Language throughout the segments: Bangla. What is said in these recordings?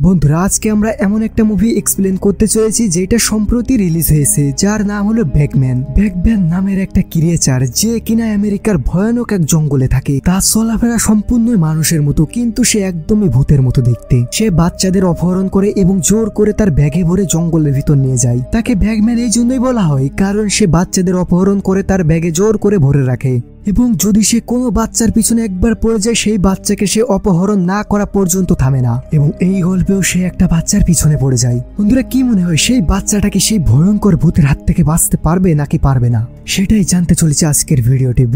বন্ধুরা আজকে আমরা এমন একটা মুভি এক্সপ্লেন করতে চলেছি যেটা সম্প্রতি রিলিজ হয়েছে, যার নাম হলো ব্যাগম্যান। ব্যাগম্যান নামের একটা ক্রিয়েচার যে কিনা আমেরিকার ভয়ানক এক জঙ্গলে থাকে। তার চলাফেরা সম্পূর্ণ মানুষের মতো, কিন্তু সে একদমই ভূতের মতো দেখতে। সে বাচ্চাদের অপহরণ করে এবং জোর করে তার ব্যাগে ভরে জঙ্গলের ভিতর নিয়ে যায়। তাকে ব্যাগম্যান এই জন্যই বলা হয় কারণ সে বাচ্চাদের অপহরণ করে তার ব্যাগে জোর করে ভরে রাখে, এবং যদি সে কোনো বাচ্চার পিছনে একবার পড়ে যায় সেই বাচ্চাকে সে অপহরণ না করা পর্যন্ত থামে না। এবং এই গল্পেও সে একটা বাচ্চার পিছনে পড়ে যায়। বন্ধুরা কি মনে হয় সেই বাচ্চাটা কি সেই ভয়ঙ্কর ভূতের হাত থেকে বাঁচতে পারবে নাকি পারবে না, সেটাই জানতে চলেছে আজকের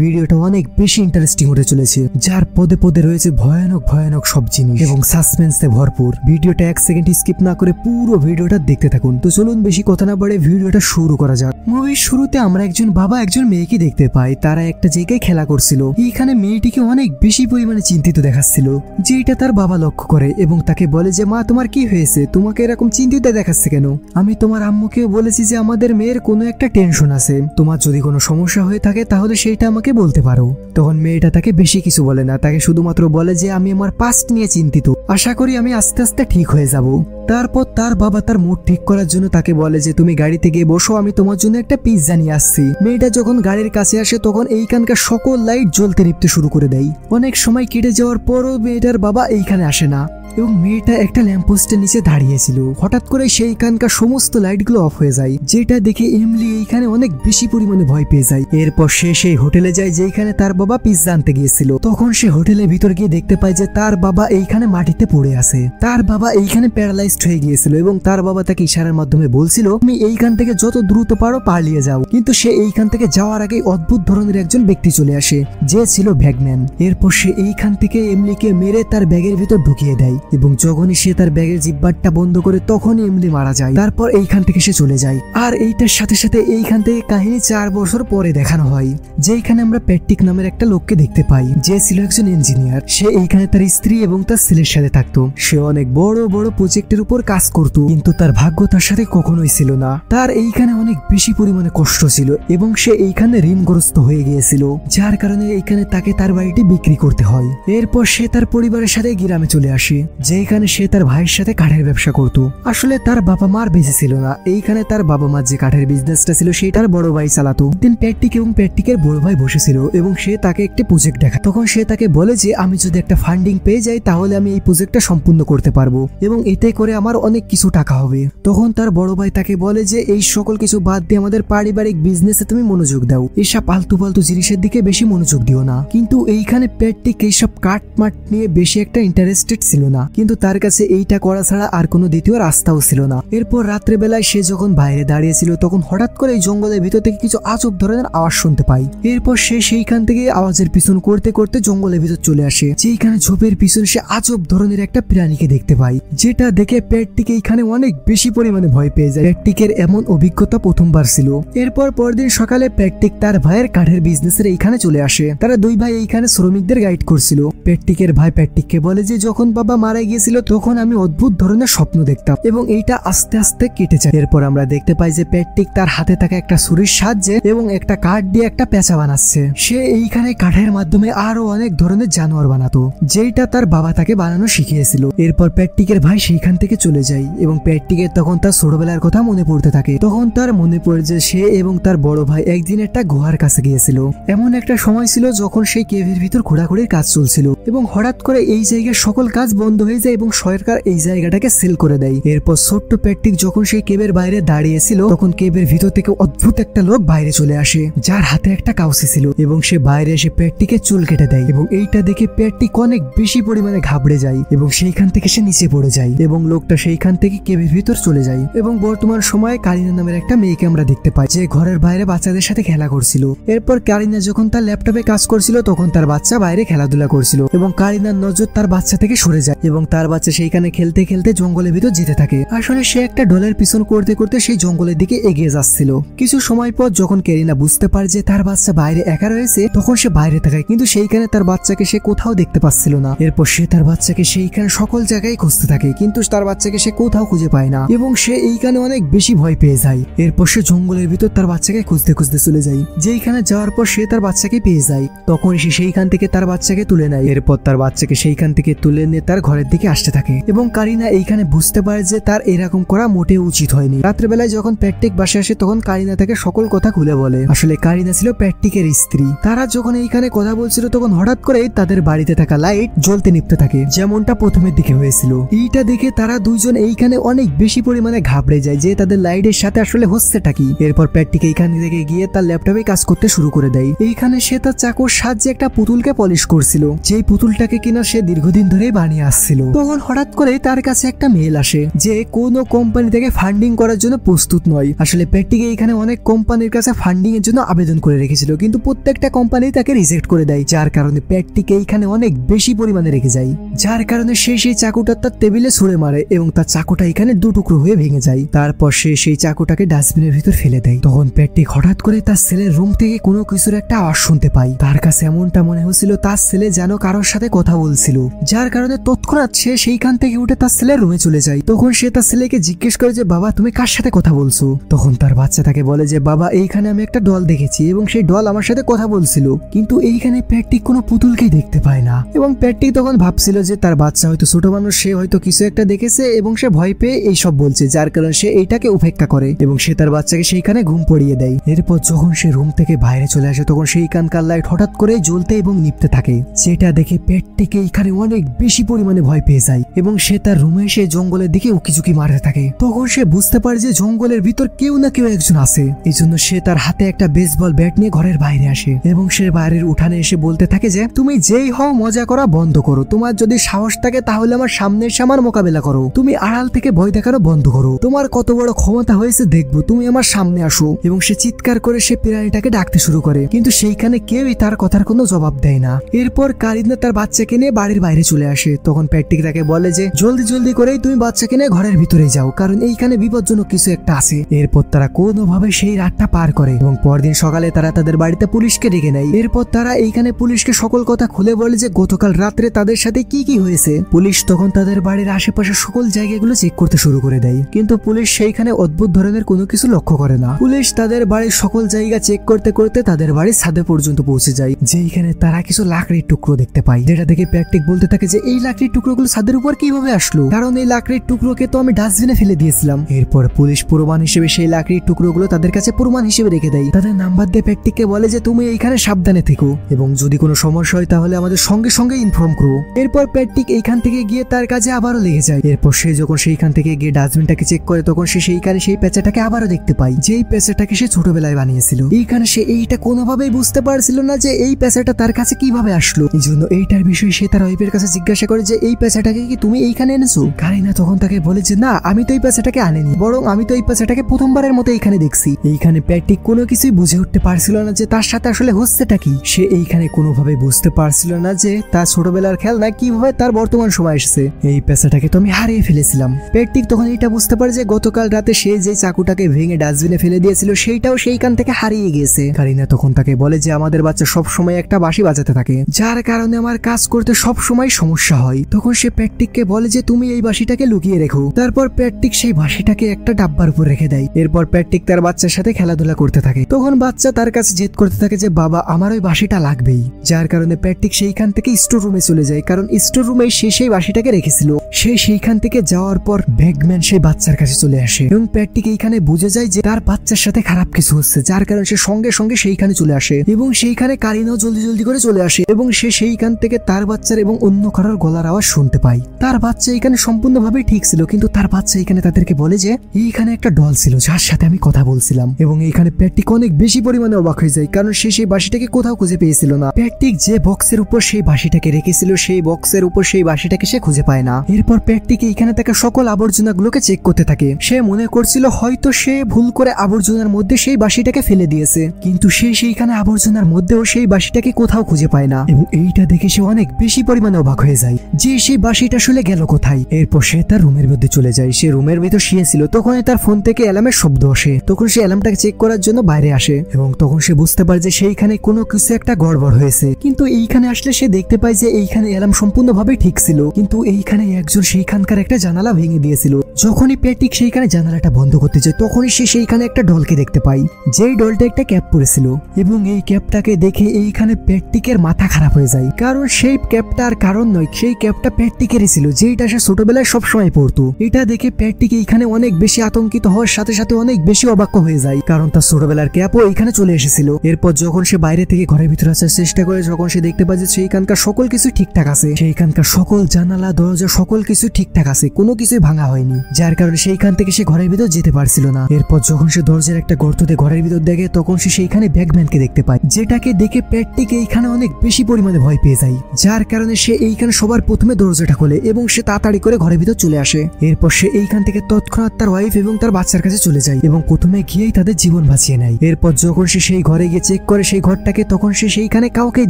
ভিডিওটা অনেক বেশি ইন্টারেস্টিং হতে চলেছে, যার পদে পদে রয়েছে ভয়ানক ভয়ানক সব জিনিস এবং সাসপেন্সে ভরপুর। ভিডিওটা 1 সেকেন্ড স্কিপ না করে পুরো ভিডিওটা দেখতে থাকুন। তো চলুন বেশি কথা না বাড়ে ভিডিওটা শুরু করা যাক। মুভির শুরুতে আমরা একজন বাবা একজন মেয়েকে দেখতে পাই। তারা একটা জায়গায় খেলা করছিল। এইখানে মেয়েটিকে অনেক বেশি পরিমাণে চিন্তিত দেখাচ্ছিল, যেটা তার বাবা লক্ষ্য করে এবং তাকে বলে যে মা তোমার কি হয়েছে, তোমাকে এরকম চিন্তিত দেখাচ্ছে কেন? আমি তোমার আম্মুকে বলেছি যে আমাদের মেয়ের কোনো একটা টেনশন আছে, তোমার যদি কোনো সমস্যা হয়ে থাকে তাহলে সেইটা আমাকে বলতে পারো। তখন মেয়েটা তাকে বেশি কিছু বলে না, তাকে শুধুমাত্র বলে যে আমি আমার পাস্ট নিয়ে চিন্তিত, আশা করি আমি আস্তে আস্তে ঠিক হয়ে যাব। তারপর তার বাবা তার মুড ঠিক করার জন্য তাকে বলে যে তুমি গাড়িতে গিয়ে বসো, আমি তোমার জন্য একটা পিৎজা নিয়ে আসছি। মেয়েটা যখন গাড়ির কাছে আসে তখন এইখানকার সকল লাইট জ্বলতে নিভতে শুরু করে দেয়। অনেক সময় কেটে যাওয়ার পরও মেয়েটার বাবা এইখানে আসে না এবং মেয়েটা একটা ল্যাম্পপোস্টের নিচে দাঁড়িয়েছিল। হঠাৎ করে সেইখানকার সমস্ত লাইটগুলো অফ হয়ে যায়, যেটা দেখে এমলি এইখানে অনেক বেশি পরিমাণে ভয় পেয়ে যায়। এরপর সে সেই হোটেলে যায় যেখানে তার বাবা পিৎজা আনতে গিয়েছিল। তখন সে হোটেলের ভিতর গিয়ে দেখতে পায় যে তার বাবা এইখানে মাটিতে পড়ে আছে। তার বাবা এইখানে প্যারালাইজড হয়ে গিয়েছিল এবং তার বাবা তাকে ইশারার মাধ্যমে বলছিল তুমি এইখান থেকে যত দ্রুত পারো পালিয়ে যাও। কিন্তু সে এইখান থেকে যাওয়ার আগে অদ্ভুত ধরনের একজন ব্যক্তি চলে আসে, যে ছিল ব্যাগম্যান। এরপর সে এইখান থেকে এমলিকে মেরে তার ব্যাগের ভিতর ঢুকিয়ে দেয় এবং যখনই সে তার ব্যাগের জিব্বারটা বন্ধ করে তখনই এমলি মারা যায়। তারপর এইখান থেকে সে চলে যায়। আর এইটার সাথে সাথে এইখান থেকে কাহিনী 4 বছর পরে দেখানো হয়, যেখানে আমরা প্যাট্রিক নামের একটা লোককে দেখতে পাই, যে ছিল একজন ইঞ্জিনিয়ার। সে এইখানে তার স্ত্রী এবং তার ছেলের সাথে থাকতো। সে অনেক বড় বড় প্রজেক্টের উপর কাজ করত, কিন্তু তার ভাগ্য তার সাথে কখনোই ছিল না। তার এইখানে অনেক বেশি পরিমাণে কষ্ট ছিল এবং সে এইখানে ঋণগ্রস্ত হয়ে গিয়েছিল, যার কারণে এইখানে তাকে তার বাড়িটি বিক্রি করতে হয়। এরপর সে তার পরিবারের সাথে গ্রামে চলে আসে, যেখানে সে তার ভাইয়ের সাথে কাঠের ব্যবসা করত। আসলে তার বাবা মার বেঁচে ছিল না, এইখানে তার বাবা মার যে কাঠের বিজনেসটা ছিল সেটার বড় ভাই চালাতো। দিন প্যাট্রিক এবং প্যাট্রিকের বড় ভাই বসেছিল এবং সে তাকে একটি প্রজেক্ট দেখায়। তখন সে তাকে বলে যে আমি যদি একটা ফান্ডিং পেয়ে যাই তাহলে আমি এই প্রজেক্টটা সম্পূর্ণ করতে পারবো এবং এতে করে আমার অনেক কিছু টাকা হবে। তখন তার বড় ভাই তাকে বলে যে এই সকল কিছু বাদ দিয়ে আমাদের পারিবারিক বিজনেসে তুমি মনোযোগ দাও, এসব আলতু ফালতু জিনিসের দিকে বেশি মনোযোগ দিও না। কিন্তু এইখানে প্যাট্রিক এইসব কাট মাট নিয়ে বেশি একটা ইন্টারেস্টেড ছিল না, কিন্তু তার কাছে এইটা করা ছাড়া আর কোনো দ্বিতীয় রাস্তাও ছিল না। এরপর রাত্রে বেলায় সে যখন বাইরে দাঁড়িয়েছিল তখন হঠাৎ করে এই জঙ্গলের ভিতর থেকে কিছু আজব ধরনের আওয়াজ শুনতে পায়। এরপর সে সেইখান থেকে আওয়াজের পিছন করতে করতে জঙ্গলের ভিতর চলে আসে, যেখানে ঝোপের পিছনে সে আজব ধরনের একটা প্রাণীকে দেখতে পায়, যেটা দেখে প্যাট্রিক এইখানে অনেক বেশি পরিমাণে ভয় পেয়ে যায়। প্যাট্রিকের এমন অভিজ্ঞতা প্রথমবার ছিল। এরপর পরদিন সকালে প্যাট্রিক তার ভাইয়ের কাঠের বিজনেসের এইখানে চলে আসে। তারা দুই ভাই এইখানে শ্রমিকদের গাইড করছিল। প্যাট্রিকের ভাই প্যাট্রিককে বলে যে যখন বাবা মারা গিয়েছিল তখন আমি অদ্ভুত ধরনের স্বপ্ন দেখতাম এবং এইটা আস্তে আস্তে কেটে যায়। এরপর আমরা দেখতে পাই যে প্যাট্রিক তার হাতে থাকা একটা ছুরির সাহায্যে এবং একটা কাঠ দিয়ে একটা পেঁচা বানাচ্ছে। সে এইখানে কাঠের মাধ্যমে আরো অনেক ধরনের জানোয়ার বানাতো, যেটা তার বাবা তাকে বানানো শিখিয়েছিল। এরপর প্যাট্রিকের ভাই সেইখান থেকে চলে যায় এবং প্যাট্রিকের তখন তার ছোটবেলার কথা মনে পড়তে থাকে। তখন তার মনে পড়ে যে সে এবং তার বড় ভাই একদিন একটা গুহার কাছে গিয়েছিল। এমন একটা সময় ছিল যখন সেই কেভের ভিতর ঘোরাঘুরির কাজ চলছিল এবং হঠাৎ করে এই জায়গার সকল কাজ বন্ধ হয়ে যায় এবং সরকার এই জায়গাটাকে সেল করে দেয়। এরপর ছোট্ট প্যাট্রিক যখন সেই কেবের বাইরে দাঁড়িয়েছিল তখন কেবের ভিতর থেকে অদ্ভুত একটা লোক বাইরে চলে আসে, যার হাতে একটা কাউসি ছিল এবং সে বাইরে এসে প্যাট্রিকের চুল কেটে দেয় এবং এইটা দেখে প্যাট্রিক অনেক বেশি পরিমাণে ঘাবড়ে যায় এবং সেইখান থেকে সে নিচে পড়ে যায় এবং লোকটা সেইখান থেকে কেবের ভিতর চলে যায়। এবং বর্তমান সময়ে কারিনা নামের একটা মেয়েকে আমরা দেখতে পাই, যে ঘরের বাইরে বাচ্চাদের সাথে খেলা করছিল। এরপর কারিনা যখন তার ল্যাপটপে কাজ করছিল তখন তার বাচ্চা বাইরে খেলাধুলা করছিল এবং কারিনার নজর তার বাচ্চা থেকে সরে যায় এবং তার বাচ্চা সেইখানে খেলতে খেলতে জঙ্গলের ভিতর যেতে থাকে। আসলে সে একটা ডলের পিছন করতে করতে সেই জঙ্গলের দিকে এগিয়ে যাচ্ছিল। কিছু সময় পর যখন কারিনা বুঝতে পারে যে তার বাচ্চা বাইরে একা রয়েছে তখন সে বাইরে তাকায়, কিন্তু সেইখানে তার বাচ্চাকে সে কোথাও দেখতে পাচ্ছিল না। এরপর সে তার বাচ্চাকে সেইখানে সকল জায়গায় খুঁজতে থাকে, কিন্তু তার বাচ্চাকে সে কোথাও খুঁজে পায় না এবং সে এইখানে অনেক বেশি ভয় পেয়ে যায়। এরপর সে জঙ্গলের ভিতর তার বাচ্চাকে খুঁজতে খুঁজতে চলে যায়, যেখানে যাওয়ার পর সে তার বাচ্চাকে পেয়ে যায়। তখন সে সেইখান থেকে তার বাচ্চাকে তুলে নেয়। এরপর তার বাচ্চাকে সেইখান থেকে তুলে নিয়ে তার ঘরে ঘরের দিকে আসতে থাকে এবং কারিনা এইখানে বুঝতে পারে যে তার এরকম করা মোটেও উচিত হয়নি। রাত্রেবেলায় যখন প্যাট্রিক বাসায় আসে তখন কারিনা তাকে সকল কথা খুলে বলে। আসলে কারিনা ছিল প্যাট্রিকের স্ত্রী। তারা যখন এইখানে কথা বলছিল তখন হঠাৎ করে তাদের বাড়িতে থাকা লাইট জ্বলতে নিভতে থাকে, যেমনটা প্রথমের দিকে হয়েছিল। এইটা দেখে তারা দুইজন এইখানে অনেক বেশি পরিমাণে ঘাবড়ে যায় যে তাদের লাইটের সাথে আসলে হচ্ছেটা কি। এরপর প্যাট্রিক এইখান থেকে গিয়ে তার ল্যাপটপে কাজ করতে শুরু করে দেয়। এইখানে সে তার চাকুর সাহায্যে একটা পুতুলকে পলিশ করছিল, যেই পুতুলটাকে কিনা সে দীর্ঘদিন ধরে বানিয়ে আসছিল। তখন হঠাৎ করে তার কাছে একটা মেল আসে যে কোনো কোম্পানি থেকে ফান্ডিং করার জন্য প্রস্তুত নয়। আসলে প্যাট্রিক এইখানে অনেক কোম্পানির কাছে ফান্ডিং এর জন্য আবেদন করে রেখেছিল, কিন্তু প্রত্যেকটা কোম্পানি তাকে রিজেক্ট করে দেয়, যার কারণে প্যাট্রিক এইখানে অনেক বেশি পরিমাণে রেগে যায়। যার কারণে সে সেই চাকুটা তার টেবিলে ছুঁড়ে মারে এবং তার চাকুটা এখানে দু টুকরো হয়ে ভেঙে যায়। তারপর সে সেই চাকুটাকে ডাস্টবিনের ভিতর ফেলে দেয়। তখন প্যাট্রিক হঠাৎ করে তার ছেলের রুম থেকে কোনো কিছুর একটা আওয়াজ শুনতে পায়। তার কাছে এমনটা মনে হচ্ছিল তার ছেলে যেন কারোর সাথে কথা বলছিল, যার কারণে তৎক্ষণাৎ সে সেইখান থেকে উঠে তার ছেলের রুমে চলে যায়। তখন সে তার ছেলেকে জিজ্ঞেস করে যে বাবা তুমি কার সাথে কথা বলছো। তখন তার বাচ্চা তাকে বলে যে বাবা এইখানে আমি একটা ডল দেখেছি এবং সেই ডল আমার সাথে কথা বলছিল, কিন্তু এইখানে প্যাট্রিক কোনো পুতুলকেই দেখতে পায় না। এবং প্যাট্রিক তখন ভাবছিল যে তার বাচ্চা হয়তো ছোট মানুষ, সে হয়তো কিছু একটা দেখেছে এবং সে ভয় পেয়ে এইসব বলছে, যার কারণে সে এইটাকে উপেক্ষা করে এবং সে তার বাচ্চাকে সেইখানে ঘুম পড়িয়ে দেয়। এরপর যখন সে রুম থেকে বাইরে চলে আসে তখন সেইখানকার লাইট হঠাৎ করে জ্বলতে এবং নিভতে থাকে, যেটা দেখে প্যাট্রিক এইখানে অনেক বেশি পরিমাণে ভয় পেয়ে যায় এবং সে তার রুমে এসে জঙ্গলের দিকে উকিঝুঁকি মারতে থাকে। তখন সে বুঝতে পারে যে জঙ্গলের ভিতর কেউ না কেউ একজন আছে। এই জন্য সে তার হাতে একটা বেসবল ব্যাট নিয়ে ঘরের বাইরে আসে এবং সে বাইরের উঠানে এসে বলতে থাকে যে তুমি যেই হও মজা করা বন্ধ করো, তোমার যদি সাহস থাকে তাহলে আমার সামনে এসে আমার মোকাবেলা করো, তুমি আড়াল থেকে ভয় দেখানো বন্ধ করো, তোমার কত বড় ক্ষমতা হয়েছে দেখবো, তুমি আমার সামনে আসো। এবং সে চিৎকার করে সে প্রাণীটাকে ডাকতে শুরু করে, কিন্তু সেইখানে কেউই তার কথার কোনো জবাব দেয় না। এরপর কারিনা তার বাচ্চাকে নিয়ে বাড়ির বাইরে চলে আসে। তখন প্যাট্রিক তাকে বলে যে জলদি জলদি করেই তুমি বাচ্চাকে নিয়ে ঘরের ভিতরে যাও, কারণ এইখানে বিপজ্জনক কিছু একটা আছে। এরপর তারা কোনোভাবে সেই রাতটা পার করে এবং পরদিন সকালে তারা তাদের বাড়িতে পুলিশকে ডেকে নেয়। এরপর তারা এইখানে পুলিশকে সকল কথা খুলে বলে যে গতকাল রাত্রে তাদের সাথে কি কি হয়েছে। পুলিশ তখন তাদের বাড়ির আশেপাশে সকল জায়গাগুলো চেক করতে শুরু করে দেয়, কিন্তু পুলিশ সেইখানে অদ্ভুত ধরনের কোনো কিছু লক্ষ্য করে না। পুলিশ তাদের বাড়ির সকল জায়গা চেক করতে করতে তাদের বাড়ির ছাদে পর্যন্ত পৌঁছে যায়, যেখানে তারা কিছু লাকড়ির টুকরো দেখতে পায়, যেটা দেখে প্যাট্রিক বলতে থাকে যে এই লাকড়ির টুকরোগুলো ছাদের উপর কিভাবে আসলো, কারণ এই লাকড়ির টুকরোকে তো আমি ডাস্টবিনে ফেলে দিয়েছিলাম। এরপর পুলিশ প্রমাণ হিসেবে সেই লাকড়ির টুকরোগুলো তাদের কাছে প্রমাণ হিসেবে রেখে দেয়। তাদের নাম্বার দিয়ে প্যাট্রিককে বলে যে তুমি এইখানে সাবধানে থেকো এবং যদি কোনো সমস্যা হয় তাহলে আমাদের সঙ্গে সঙ্গে ইনফর্ম করো। এরপর প্যাট্রিক এইখান থেকে গিয়ে তার কাজে আবারও লেগে যায়। এরপর সে যখন সেইখান থেকে গিয়ে ডাস্টবিনটাকে চেক করে তখন সে সেইখানে সেই পেঁচাটাকে আবারও দেখতে পায়, যেই পেঁচাটাকে সে ছোটবেলায় বানিয়েছিল। এইখানে সে এইটা কোনোভাবেই বুঝতে পারছিল না যে এই পেঁচাটা তার কাছে কিভাবে আসলো। এই জন্য এইটার বিষয়ে সে তার ওয়াইফের কাছে জিজ্ঞাসা করে যে এই পেঁচাটাকে কি তুমি এইখানে এনেছো। কারিনা তখন তাকে বলে যে না, আমি তো এই পেঁচাটাকে আনিনি, বরং আমি তো এই পেঁচাটাকে প্রথমবারের মতো এইখানে দেখছি। এইখানে প্যাট্রিক কোনো কিছুই বুঝে উঠতে পারছিল না যে তার সাথে আসলে হচ্ছেটা কি। সে এইখানে কোনোভাবে বুঝতে পারছিল না যে তার ছোটবেলার খেলনা কিভাবে তার বর্তমান সময় এসেছে। এই পেঁচাটাকে তো আমি হারিয়ে ফেলেছিলাম। প্যাট্রিক তখন এটা বুঝতে পারে যে গতকাল রাতে সে যে চাকুটাকে ভেঙে ডাস্টবিনে ফেলে দিয়েছিল সেইটাও সেইখান থেকে হারিয়ে গিয়েছে। কারিনা তখন তাকে বলে যে আমাদের বাচ্চা সব সময় একটা বাঁশি বাজাতে থাকে, যার কারণে আমার কাজ করতে সব সময় সমস্যা হয়। তখন সে প্যাট্রিককে বলে যে তুমি এই বাঁশিটাকে লুকিয়ে রেখো। তারপর প্যাট্রিক সেই বাঁশিটাকে একটা ডাব্বার উপর রেখে দেয়। এরপর প্যাট্রিক তার বাচ্চার সাথে খেলাধুলা করতে থাকে। তখন বাচ্চা তার কাছে জেদ করতে থাকে যে বাবা আমার ওই বাঁশিটা লাগবেই, যার কারণে প্যাট্রিক সেইখান থেকে স্টোর রুমে চলে যায়, কারণ স্টোর রুমে সে সেই বাঁশিটাকে রেখেছিল। সে সেইখান থেকে যাওয়ার পর ব্যাগম্যান সেই বাচ্চার কাছে চলে আসে এবং প্যাট্রিক এইখানে বুঝে যায় যে তার বাচ্চার সাথে খারাপ কিছু হচ্ছে, যার কারণে সে সঙ্গে সঙ্গে সেইখানে চলে আসে এবং সেইখানে কারিনাও জলদি জলদি করে চলে আসে এবং সে সেইখান থেকে তার বাচ্চার এবং অন্য কারোর গলার আওয়াজ শুনতে পায়। তার বাচ্চা এখানে সম্পূর্ণভাবে ঠিক ছিল, কিন্তু তার বাচ্চা এখানে তাদেরকে বলে যে এইখানে একটা ডল ছিল যার সাথে আমি কথা বলছিলাম। এবং এইখানে প্যাট্রিক অনেক বেশি পরিমাণে অবাক হয়ে যায়, কারণ সে সেই বাঁশিটাকে কোথাও খুঁজে পেয়েছিল না। প্যাট্রিক যে বক্সের উপর সেই বাঁশিটাকে রেখেছিল সেই বক্সের উপর সেই বাঁশিটাকে সে খুঁজে পায় না। এরপর প্যাট্রিক এইখানে তাকে সকল আবর্জনাগুলোকে চেক করতে থাকে। সে মনে করছিল হয়তো সে ভুল করে আবর্জনার মধ্যে সেই বাঁশিটাকে ফেলে দিয়েছে, কিন্তু সে সেইখানে আবর্জনার মধ্যেও সেই বাঁশিটাকে কোথাও খুঁজে পায় না এবং এইটা দেখে সে অনেক বেশি পরিমাণে অবাক হয়ে যায় যে সেই বাঁশিটা আসলে গেল কোথায়। এরপর সে তার রুমের মধ্যে চলে যায়। সে রুমের ভিতর শুয়েছিল, তখন তার ফোন থেকে অ্যালার্মের শব্দ আসে। তখন সে অ্যালার্মটাকে চেক করার জন্য বাইরে আসে এবং তখন সে বুঝতে পারে যে সেইখানে কোনো কিছু একটা গড়বড় হয়েছে। কিন্তু এইখানে আসলে সে দেখতে পায় যে এইখানে অ্যালার্ম সম্পূর্ণভাবে ঠিক ছিল, কিন্তু এইখানে একজন সেইখানকার একটা জানালা ভেঙে দিয়েছিল, যখনই প্যাট্রিক সেইখানে জানালাটা বন্ধ করতে যায় তখনই সে সেইখানে একটা ডলকে দেখতে পায়, যেই ডলটা একটা ক্যাপ পরেছিল এবং এই ক্যাপটাকে দেখে এইখানে প্যাট্রিকের মাথা খারাপ হয়ে যায়, কারণ সেই ক্যাপটা আর কারণ নয়, সেই ক্যাপটা প্যাট্রিকেরই ছিল যেটা সে ছোটবেলায় সবসময় পড়তো। এটা দেখে প্যাট্রিক এইখানে অনেক বেশি আতঙ্কিত হওয়ার সাথে সাথে অনেক বেশি অবাক হয়ে যায়, কারণ তার ছোটবেলার ক্যাপও এইখানে চলে এসেছিল। এরপর যখন সে বাইরে থেকে ঘরের ভিতরে আসার চেষ্টা করে, যখন সে দেখতে পায় যে সেইখানকার সকল কিছু ঠিকঠাক আছে, সেইখানকার সকল জানালা দরজা সকল কিছু ঠিকঠাক আছে, কোনো কিছুই ভাঙা হয়নি, যার কারণে সেইখান থেকে সে ঘরের ভিতর যেতে পারছিল না। এরপর যখন সে দরজার একটা গর্ততে ঘরের ভিতর দেখে তখন সে সেইখানে ব্যাগম্যানকে দেখতে পায়, যেটাকে দেখে প্যাট্রিক এইখানে অনেক বেশি পরিমাণে ভয় পেয়ে যায়, যার কারণে সে এইখানে সবার প্রথমে দরজাটা খোলে এবং সে তাড়াতাড়ি করে ঘরের ভিতর চলে আসে। এরপর সে এইখান থেকে তৎক্ষণাৎ তার ওয়াইফ এবং তার বাচ্চার কাছে চলে যায় এবং প্রথমে গিয়েই তাদের জীবন বাঁচিয়ে নেয়। এরপর যখন সে সেই ঘরে গিয়ে চেক করে সেই ঘরটাকে তখন সে সেইখানে কাউকেই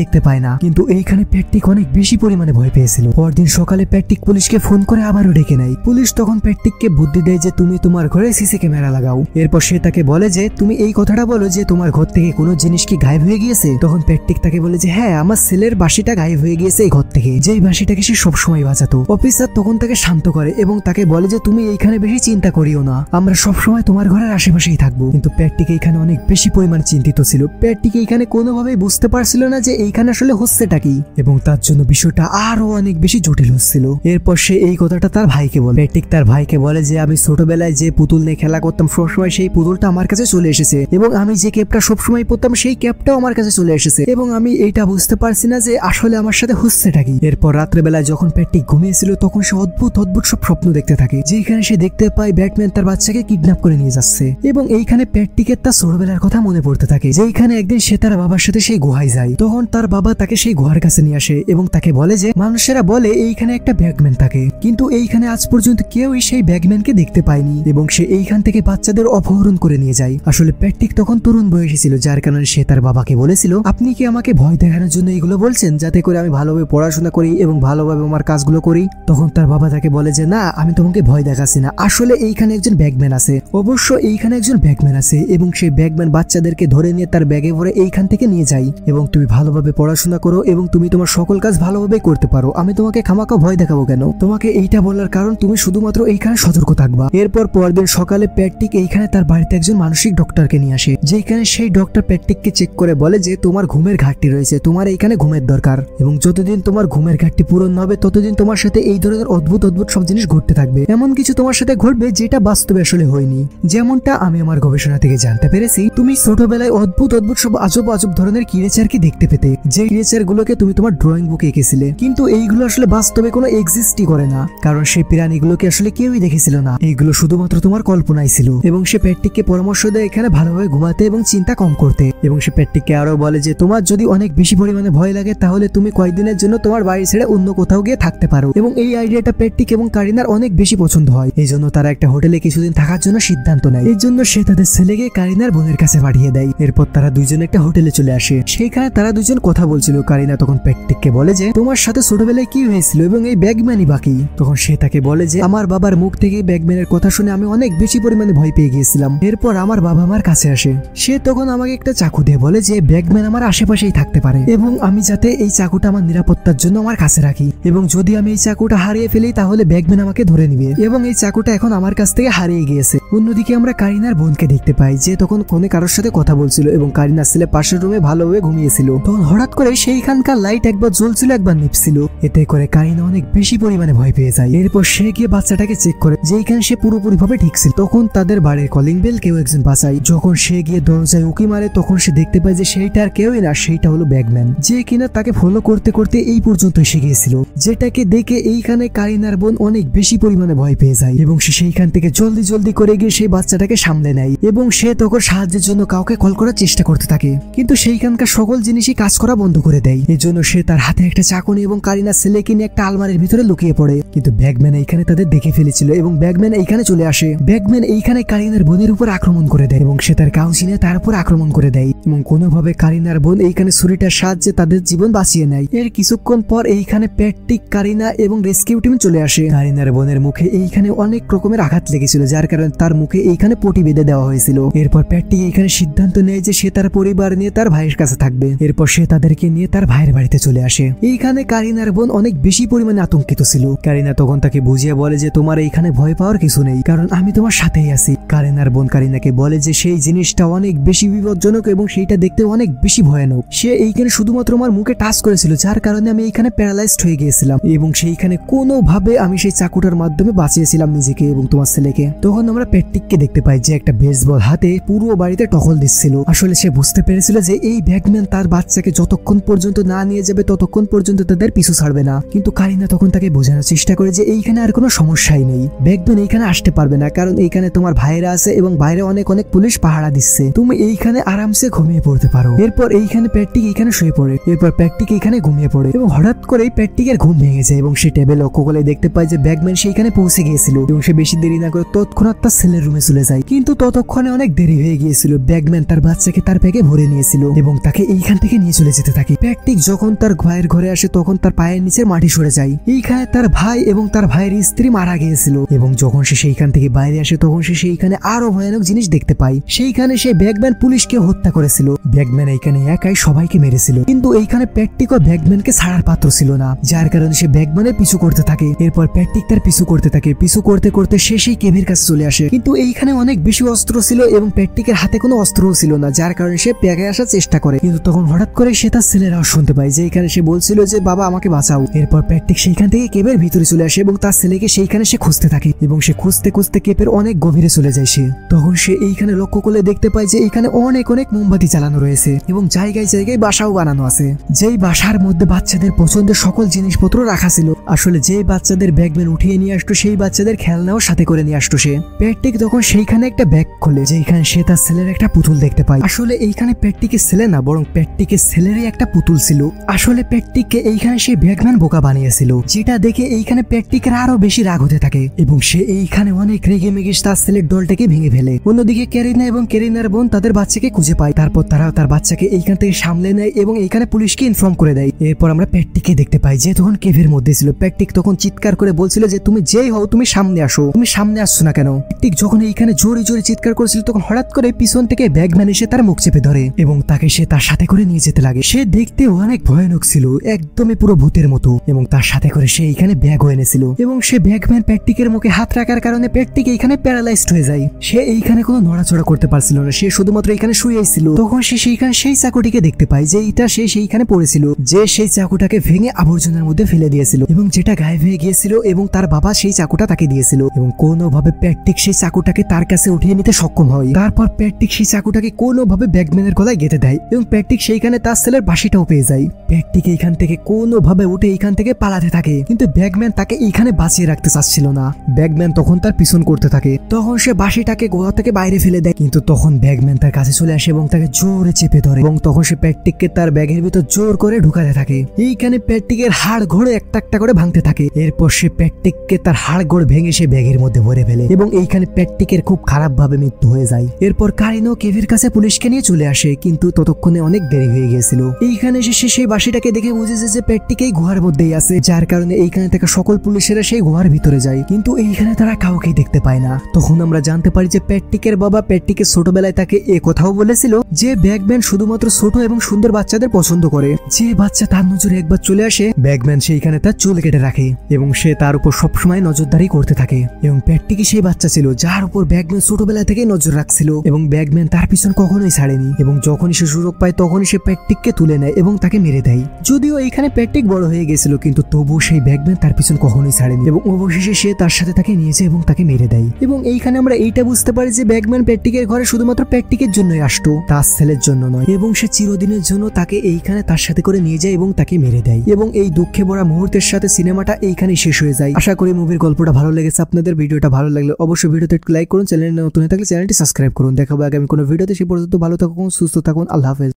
দেখতে পায় না, কিন্তু এইখানে প্যাট্রিক অনেক বেশি পরিমাণে ভয় পেয়েছিল। পরদিন সকালে প্যাট্রিক পুলিশকে ফোন করে আবারও ডেকে নেয়। পুলিশ তখন প্যাট্রিককে বুদ্ধি দেয় যে তুমি তোমার ঘরে সিসি ক্যামেরা লাগাও। এরপর সে তাকে বলে যে তুমি এই কথাটা বলো যে তোমার ঘর থেকে কোনো জিনিস কি গায়েব হয়ে গিয়েছে। তখন প্যাট্রিক তাকে বলে যে হ্যাঁ, আমার ছেলের বাঁশিটা গায়েব হয়ে গিয়েছে এই ঘর থেকে, যেই বাঁশিটাকে সে সবসময় বাজাতো। অফিসার তখন তাকে শান্ত করে এবং তাকে বলে যে তুমি এইখানে বেশি চিন্তা করিও না, আমরা সবসময় তোমার ঘরের আশেপাশেই থাকবো। কিন্তু প্যাট্রিক এইখানে অনেক বেশি পরিমাণ চিন্তিত ছিল। প্যাট্রিক এইখানে কোনোভাবেই বুঝতে পারছিল না যে এইখানে আসলে হচ্ছেটা কি, এবং তার জন্য বিষয়টা আরো অনেক বেশি জটিল হচ্ছিল। এরপর সে এই কথাটা তার ভাইকে বলে। প্যাট্রিক তার ভাইকে বলে যে আমি ছোটবেলায় যে পুতুল নিয়ে খেলা করতাম সবসময় সেই পুতুলটা আমার কাছে চলে এসেছে, এবং আমি যে ক্যাপটা সবসময় পরতাম সেই ক্যাপটাও আমার কাছে চলে এসেছে, এবং আমি এইটা বুঝতে পারছি না যে আসলে আমার সাথে হচ্ছেটা কি। এরপর রাত্রেবেলায় যখন প্যাট্রিক ঘুমিয়েছিল তখন সে অদ্ভুত অদ্ভুত সব স্বপ্ন দেখতে থাকে, যেখানে সে দেখতে পায় ব্যাটম্যান তার বাচ্চাকে কিডন্যাপ করে নিয়ে যাচ্ছে, এবং এইখানে প্যাট্রিকের তার ছোটবেলার কথা মনে পড়তে থাকে, যেখানে একদিন সে তার বাবার সাথে সেই গুহায় যায়। তখন তার বাবা তাকে সেই গুহার কাছে নিয়ে আসে এবং তাকে বলে যে মানুষেরা বলে এইখানে একটা ব্যাগম্যান থাকে, কিন্তু এইখানে আজ পর্যন্ত কেউই সেই ব্যাগম্যানকে দেখতে পায়নি, এবং সে এইখান থেকে বাচ্চাদের অপহরণ করে নিয়ে যায়। আসলে প্যাট্রিক তখন তরুণ বয়সী ছিল, যার কারণে সে তার বাবাকে বলেছিল আপনি কি আমাকে ভয় দেখানোর জন্য এগুলো বলছেন যাতে করে আমি ভালোভাবে পড়াশোনা করি এবং ভালোভাবে আমার কাজগুলো করি। তখন তার বাবা তাকে বলে যে না, আমি তোমাকে ভয় দেখাচ্ছি না, আসলে এইখানে একজন ব্যাগম্যান আছে, অবশ্য এইখানে একজন ব্যাগম্যান আছে, এবং সেই ব্যাগম্যান বাচ্চাদেরকে ধরে নিয়ে তার ব্যাগে ভরে এইখান থেকে নিয়ে যায়, এবং তুমি ভালোভাবে পড়াশোনা করো এবং তুমি তোমার সকল কাজ ভালোভাবে করতে পারো, আমি তোমাকে খামাকা ভয় দেখাবো কেন। তোমাকে এইটা বলার কারণ তুমি শুধুমাত্র এইখানে সতর্ক থাকবা। এরপর পরদিন সকালে প্যাট্রিক এইখানে তার বাড়িতে একজন মানসিক ডক্টরকে নিয়ে আসে, যেখানে সেই ডক্টর প্যাট্রিককে চেক করে বলে যে তোমার ঘুমের ঘাটতি রয়েছে, তোমার এইখানে ঘুমের দরকার, এবং যতদিন তোমার ঘুমের ঘাটতি পূরণ হবে ততদিন তোমার সাথে এই ধরনের অদ্ভুত অদ্ভুত সব জিনিস ঘটতে থাকবে, এমন কিছু তোমার সাথে ঘটবে যেটা বাস্তবে আসলে হয়নি। যেমনটা আমি আমার গবেষণা থেকে জানতে পেরেছি, তুমি ছোটবেলায় অদ্ভুত অদ্ভুত সব আজব আজব ধরনের ক্রিয়েচারকে দেখতে পেতে, যে ক্রিয়েচার গুলোকে তুমি তোমার ড্রয়িং বুকে এঁকেছিলে, কিন্তু এইগুলো আসলে বাস্তবে কোনো এক্সিস্টই করে না, কারণ সেই প্রাণীগুলোকে আসলে কেউই দেখেছিল না, এইগুলো শুধুমাত্র তোমার কল্পনাই ছিল। এবং সে প্যাট্রিককে পরামর্শ দেয় এখানে ভালোভাবে ঘুমাতে এবং চিন্তা কম করতে, এবং সে প্যাট্রিককে আরো বলে যে তোমার যদি অনেক বেশি পরিমাণে ভয় লাগে তাহলে তুমি কয়েকদিনের জন্য তোমার বাড়ি ছেড়ে অন্য কোথাও গিয়ে থাকতে পারো, এবং এই আইডিয়াটা প্যাট্রিক এবং কারিনার অনেক বেশি পছন্দ হয়। এই জন্য তারা একটা হোটেলে কিছুদিন থাকার জন্য সিদ্ধান্ত নেয়। এই জন্য সে তাদের ছেলেকে কারিনার বোনের কাছে পাঠিয়ে দেয়। এরপর তারা দুইজন একটা হোটেলে চলে আসে, সেখানে তারা দুজন কথা বলছিল। কারিনা তখন প্যাট্রিককে বলে যে তোমার সাথে ছোটবেলায় কি হয়েছিল এবং এই ব্যাগম্যানই বাকি। তখন সে তাকে বলে যে আমার বাবার মুখ থেকে ব্যাগম্যানের কথা শুনে আমি অনেক বেশি পরিমাণে ভয় পেয়ে গিয়েছিলাম। এরপর আমার বাবা আমার কাছে আসে, সে তখন আমাকে একটা চাকু দিয়ে বলে যে ব্যাগম্যান আমার আশেপাশেই থাকতে পারে, এবং আমি যাতে এই চাকুটা আমার নিরাপত্তার জন্য আমার কাছে রাখি, এবং যদি আমি এই চাকুটা হারিয়ে ফেলি তাহলে ব্যাগম্যান আমাকে ধরে নিবে, এবং এই চাকুটা এখন আমার কাছ থেকে হারিয়ে গিয়েছে। অন্যদিকে আমরা কারিনার বোনকে দেখতে পাই, যে তখন ফোনে কারোর সাথে কথা বলছিল এবং কারিনার ছেলে পাশের রুমে ভালোভাবে ঘুমিয়েছিল। তখন হঠাৎ করে সেইখানকার লাইট একবার জ্বলছিল একবার নিভছিল, এতে করে কারিনা অনেক বেশি পরিমাণে ভয় পেয়ে যায়। এরপর সে গিয়ে বাচ্চাটাকে চেক করে, যেখানে সে পুরোপুরি ভাবে ঠিক ছিল। তখন তাদের বাড়ির কলিং বেল কেউ একজন বাঁচায়। যখন সে গিয়ে দরজায় উকি মারে তখন সে দেখতে পায় যে সেইটা আর কেউই না, সেইটা হলো ব্যাগম্যান, যে কিনা তাকে ফলো করতে করতে এই পর্যন্ত এসে গিয়েছিল, যেটাকে দেখে এইখানে কারিনার বোন অনেক বেশি পরিমাণে ভয় পেয়ে যায়, এবং সে সেইখান থেকে জলদি জলদি করে গিয়ে সেই বাচ্চাটাকে সামলে নেয়, এবং সে তখন সাহায্যের জন্য কাউকে কল করার চেষ্টা করতে থাকে, কিন্তু সেইখানকার সকল জিনিসই কাজ করা বন্ধ করে দেয়। এই জন্য সে তার হাতে একটা চাকুনি এবং কারিনার ছেলেকে নিয়ে একটা আলমারির ভিতরে লুকিয়ে পড়ে, কিন্তু ব্যাগম্যান এইখানে তাদের দেখে ফেলেছিল এবং ব্যাগম্যান এইখানে চলে আসে। ব্যাগম্যান এইখানে কারিনার বোনের উপর আক্রমণ করে দেয় এবং সে তার কাউচি নিয়ে তার উপর আক্রমণ করে দেয়, এবং কোনোভাবে কারিনার বোন এইখানে ছুরিটার সাহায্যে তাদের জীবন বাঁচিয়ে নেয়। এর কিছুক্ষণ পর এইখানে প্যাট্রিক, কারিনা এবং রেস্কিউ টিম চলে আসে। কারিনার বোনের মুখে এইখানে অনেক রকমের আঘাত লেগেছিল, যার কারণে তার তার মুখে এইখানে পটি বেঁধে দেওয়া হয়েছিল। এরপর প্যাট্রিক এইখানে সিদ্ধান্ত নেয় যে সে তার পরিবার নিয়ে তার ভাইয়ের কাছে থাকবে। এরপর সে তাদেরকে নিয়ে তার ভাইয়ের বাড়িতে চলে আসে। এইখানে কারিনার বোন অনেক বেশি পরিমাণে আতঙ্কিত ছিল। কারিনা তখন তাকে বুঝিয়ে বলে যে তোমার এইখানে ভয় পাওয়ার কিছু নেই, কারণ আমি তোমার সাথেই আছি। কারিনার বোন কারিনাকে বলে যে সেই জিনিসটা অনেক বেশি বিপজ্জনক এবং সেইটা দেখতে অনেক বেশি ভয়ানক। সে এইখানে শুধুমাত্র আমার মুখে টাচ করেছিল, যার কারণে আমি এইখানে প্যারালাইজড হয়ে গিয়েছিলাম এবং সেইখানে কোনোভাবে আমি সেই চাকুটার মাধ্যমে বাঁচিয়েছিলাম নিজেকে এবং তোমার ছেলেকে। তখন আমরা প্যাট্রিককে দেখতে পাই যে একটা বেসবল হাতে পুরো বাড়িতে টহল দিচ্ছিল। আসলে সে বুঝতে পেরেছিল যে এই ব্যাগম্যান তার বাচ্চাকে যতক্ষণ পর্যন্ত না নিয়ে যাবে ততক্ষণ পর্যন্ত তাদের পিছু ছাড়বে না। কিন্তু কারিনা তখন তাকে বোঝানোর চেষ্টা করে যে এইখানে আর কোনো সমস্যাই নেই, ব্যাগম্যান এইখানে আসতে পারবে না, কারণ এইখানে তোমার ভাইরা আছে এবং বাইরে অনেক অনেক পুলিশ পাহারা দিচ্ছে, তুমি এইখানে আরামসে ঘুমিয়ে পড়তে পারো। এরপর এইখানে প্যাট্রিক এইখানে শুয়ে পড়ে। এরপর প্যাট্রিক এইখানে ঘুমিয়ে পড়ে এবং হঠাৎ করেই প্যাট্রিকের ঘুম ভেঙে যায় এবং সে টেবিল লক্ষ্য করে দেখতে পায় যে ব্যাগম্যান সেইখানে পৌঁছে গিয়েছিল এবং সে বেশি দেরি না করে তৎক্ষণাৎ তার ছেলের রুমে চলে যায়। কিন্তু ততক্ষণে অনেক দেরি হয়ে গিয়েছিল। ব্যাগম্যান তার বাচ্চাকে তার ব্যাগে ভরে নিয়েছিল এবং তাকে এইখান থেকে নিয়ে চলে যেতে থাকে। প্যাট্রিক যখন তার ভাইয়ের ঘরে আসে তখন তার পায়ের নিচে মাটি সরে যায়। এইখানে তার ভাই এবং তার ভাইয়ের স্ত্রী মারা গিয়েছিল এবং যখন সে সেইখান থেকে বাইরে আসে তখন সে সেইখানে আরো ভয়ানক জিনিস দেখতে পায়। সেইখানে সে ব্যাগম্যান পুলিশকে হত্যা করেছিল। ব্যাগম্যান এইখানে একাই সবাইকে মেরেছিল, কিন্তু এইখানে প্যাট্রিক ও ব্যাগম্যানকে ছাড়ার পাত্র ছিল না, যার কারণে সে ব্যাগম্যানের পিছু করতে থাকে। এরপর প্যাট্রিক তার পিছু করতে থাকে। পিছু করতে করতে সে সেই কেভের কাছে চলে আসে, কিন্তু এইখানে অনেক বেশি অস্ত্র ছিল এবং প্যাট্রিকের হাতে কোনো অস্ত্রও ছিল না, যার কারণে সে ব্যাগে আসার চেষ্টা করে। কিন্তু তখন হঠাৎ করে সে তার ছেলের আওয়াজ শুনতে পায় যে এখানে সে বলছিল যে বাবা আমাকে বাঁচাও। এরপর প্যাট্রিক সেইখান থেকে কেভের ভিতরে চলে আসে এবং তার ছেলেকে সেইখানে সে খুঁজতে থাকে এবং সে খুঁজতে খুঁজতে কেভের অনেক গভীরে চলে যায়। সে তখন সে এইখানে লক্ষ্য করে দেখতে পায় যে এইখানে অনেক অনেক মোমবাতি জ্বালানো রয়েছে এবং জায়গায় জায়গায় বাসাও বানানো আছে। যেই বাসার মধ্যে বাচ্চাদের পছন্দের সকল জিনিসপত্র রাখা ছিল। আসলে যে বাচ্চাদের ব্যাগম্যান উঠিয়ে নিয়ে আসতো সেই বাচ্চাদের খেলনাও সাথে করে নিয়ে আসতো সে। প্যাট্রিক তখন সেইখানে একটা ব্যাগ খোলে যেখানে সে তার ছেলের একটা পুতুল দেখতে পায়। আসলে এইখানে প্যাট্রিকের ছেলে না, বরং প্যাট্রিকের ছেলেরই একটা পুতুল ছিল। আসলে প্যাট্রিককে এইখানে সে ব্যাগম্যান বোকা বানিয়েছিল, যেটা দেখে এইখানে প্যাট্রিকের আরো বেশি রাগ হতে থাকে এবং সে এইখানে অনেক রেগে মেগে তার ছেলের দলটাকে ভেঙে ফেলে। অন্যদিকে ক্যারিনা এবং ক্যারিনার বোন তাদের বাচ্চাকে খুঁজে পায়। তারপর তারাও তার বাচ্চাকে এইখান থেকে সামলে নেয় এবং এইখানে পুলিশকে ইনফর্ম করে দেয়। এরপর আমরা প্যাট্রিককে দেখতে পাই যে তখন কেভের মধ্যে ছিল। প্যাট্রিক তখন চিৎকার করে বলছিল যে তুমি যেই হও তুমি সামনে আসো, তুমি সামনে আসছো না কেন? প্যাট্রিক যখন এইখানে জোরে জোরে চিৎকার করেছিল তখন হঠাৎ করে পিছন থেকে ব্যাগম্যান এসে তার মুখ চেপে ধরে এবং তাকে সে তার সাথে করে নিয়ে যেতে লাগে। সে দেখতে অনেক ভয়ানক ছিল, একদমই পুরো ভূতের মতো, এবং তার সাথে করে সে এইখানে ব্যাগও এনেছিল এবং সে ব্যাগম্যান প্যাট্রিকের মুখে হাত রাখার কারণে প্যাট্রিক এইখানে প্যারালাইজড হয়ে যায়। সে এইখানে কোনো নড়াচড়া করতে পারছিল না, সে শুধুমাত্র এখানে শুয়েই ছিল। তখন সে সেইখানে সেই চাকুটিকে দেখতে পায় যে এটা সে সেইখানে পড়েছিল, যে সেই চাকুটাকে ভেঙে আবর্জনার মধ্যে ফেলে দিয়েছিল এবং যেটা গায়েব হয়ে গিয়েছিল এবং তার বাবা সেই চাকুটা তাকে দিয়েছিল এবং কোনোভাবে প্যাট্রিক সেই চাকুটাকে তার কাছে উঠিয়ে নিতে সক্ষম হয়। তারপর প্যাট্রিক সেই চাকুটাকে কোনোভাবে ব্যাগম্যানের গলায় গেঁথে দেয় এবং প্যাট্রিক সেইখানে তার ছেলের বাঁশিটাও পেয়ে যায়। প্যাট্রিক এইখান থেকে কোনোভাবে উঠে এইখান থেকে পালাতে থাকে, কিন্তু ব্যাগম্যান তাকে এইখানে বাঁচিয়ে রাখতে চাচ্ছিল না। ব্যাগম্যান তখন তার পিছন করতে থাকে। তখন সে বাঁশিটাকে গোয়া থেকে বাইরে ফেলে দেয়, কিন্তু তখন ব্যাগম্যান তার কাছে চলে আসে এবং তাকে জোরে চেপে ধরে এবং তখন সে প্যাট্রিককে তার ব্যাগের ভিতর জোর করে ঢুকাতে থাকে। এইখানে প্যাট্রিকের হাড় ঘোড়ে একটা একটা করে ভাঙতে থাকে। এরপর সে প্যাট্রিককে তার হাড় ঘোড় ভেঙে সে ব্যাগের মধ্যে ভরে ফেলে এবং এইখানে প্যাট্রিকের খুব খারাপ ভাবে মৃত্যু হয়ে যায়। এরপর কারিনো কেভের কাছে পুলিশকে নিয়ে চলে আসে, কিন্তু ততক্ষণে অনেক দেরি হয়ে গিয়েছিল। এইখানে সে সেই বাঁশিটাকে দেখে বুঝেছে যে প্যাট্রিক এই গুহার মধ্যেই আছে, যার কারণে এইখানে থাকা সকল পুলিশেরা সেই গুহার ভিতরে যায়, কিন্তু এইখানে তারা কাউকেই দেখতে পায় না। তখন আমরা জানতে পারি যে প্যাট্রিকের বাবা প্যাট্রিকের ছোটবেলায় তাকে এ কথাও বলেছিল যে ব্যাগম্যান শুধুমাত্র ছোট এবং সুন্দর বাচ্চাদের পছন্দ করে। যে বাচ্চা তার নজরে একবার চলে আসে ব্যাগম্যান সেইখানে তার চুল কেটে রাখে এবং সে তার উপর সবসময় নজরদারি করতে থাকে এবং প্যাট্রিক সেই বাচ্চা ছিল যার উপর ব্যাগম্যান ছোটবেলা থেকে নজর রাখছিল এবং ব্যাগম্যান তার পিছন কখনোই ছাড়েনি এবং যখনই সে সুযোগ পায় তখনই সে প্যাট্রিককে তুলে নেয় এবং তাকে মেরে দেয়। যদিও এইখানে প্যাট্রিক বড় হয়ে গেছিল, কিন্তু তবুও সেই ব্যাগম্যান তার পিছন কখনোই ছাড়েনি এবং অবশেষে সে তার সাথে তাকে নিয়েছে এবং তাকে মেরে দেয়। এবং এইখানে আমরা এইটা বুঝতে পারি যে ব্যাগম্যান প্যাট্রিকের ঘরে শুধুমাত্র প্যাট্রিকের জন্যই আসতো, তার ছেলের জন্য নয়, এবং সে চিরদিনের জন্য তাকে এইখানে তার সাথে করে নিয়ে যায় এবং তাকে মেরে দেয়। এবং এই দুঃখে ভরা মুহূর্তের সাথে সিনেমাটা এইখানেই শেষ হয়ে যায়। আশা করি মুভির গল্পটা ভালো লেগেছে আপনাদের। ভিডিওটা ভালো লাগলে অবশ্যই ভিডিওতে একটু লাইক করুন, চ্যানেলে নতুন হয়ে থাকলে চ্যানেলটি সাবস্ক্রাইব করুন। দেখা হবে আগামী কোনো ভিডিওতে। সে পর্যন্ত ভালো থাকুন, সুস্থ থাকুন, আল্লাহ হাফেজ।